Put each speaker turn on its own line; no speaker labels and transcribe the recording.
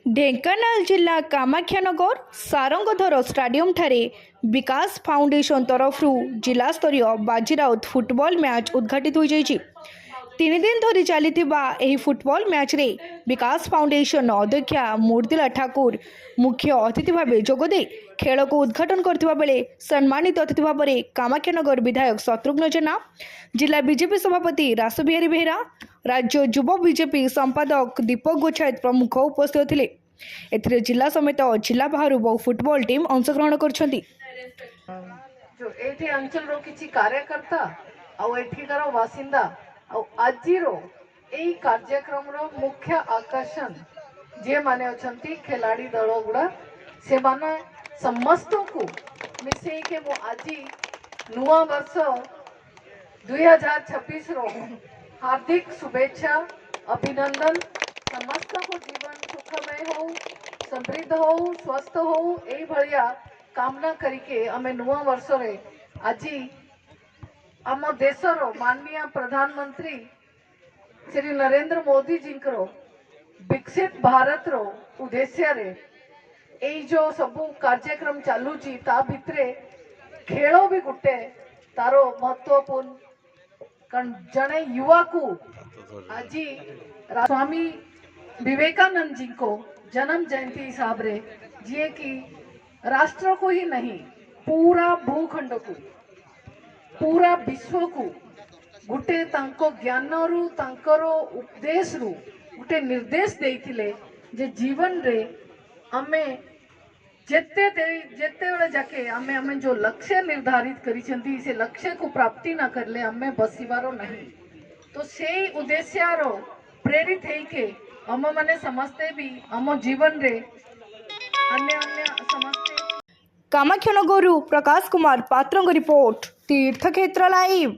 ढेंकानाल जिला कामाख्यानगर सारंगधर स्टाडियम ठारे विकास फाउंडेशन तरफ जिला स्तरीय बाजीराउत फुटबॉल मैच उद्घाटित हो जाइछि। 3 दिन धरी चलीथिबा एही फुटबॉल मैच रे विकास फाउंडेशन अध्यक्षा मूर्तिला ठाकुर मुख्य अतिथि भाव जोगदे खेल को उद्घाटन करथिबा बेले सम्मानित अतिथि भाव में कामाख्यानगर विधायक शत्रुघ्न जेना, जिला बीजेपी सभापति रासबिहारी बेहेरा, राज्य युव बीजेपी संपादक दीपक गोछायत प्रमुख उपस्थित थिले। एथिरे जिला समेत जिला बाहर बहु फुटबॉल टीम अंशग्रहण करछंती।
जो एठी अंचल रो किछि कार्यकर्ता आ एठिकार बासिंदा आ आजिरो एई कार्यक्रम रो मुख्य आकर्षण जे माने अछंती खिलाड़ी दल गुड़ा से माने समस्त को मिसे के मो आजी नुआ वर्ष 2026 रो हार्दिक शुभेच्छा अभिनंदन। समस्त को जीवन सुखमय हो, समृद्ध हो, स्वस्थ हो एई भलिया कामना करिके आमे नुआ वर्ष रे आजी आम देशर माननीय प्रधानमंत्री श्री नरेंद्र मोदी जी विकसित भारत रो उद्देश्य रे एई जो सबू कार्यक्रम चालूची ता भितरे खेलो भी गुटे तारो महत्वपूर्ण कारण जने युवा को आजी स्वामी विवेकानंद जी को जन्म जयंती हिसाब रे जी कि राष्ट्र को ही नहीं पूरा भूखंड को पूरा विश्व को गुटे तांको ज्ञान रु तांकर उपदेश रु गुटे निर्देश देइथिले जे जीवन रे आमे जेते बेले जाके आमे आमे जो लक्ष्य निर्धारित करिसेंती से लक्ष्य को प्राप्ति ना करले आमे बसिबारो नहीं। तो से उद्देश्य रो प्रेरित है के हम माने समस्ते भी हम जीवन रे अन्य अन्य समस्ते।
कामाख्यानगर प्रकाश कुमार पात्रंग रिपोर्ट तीर्थक्षेत्र लाइव।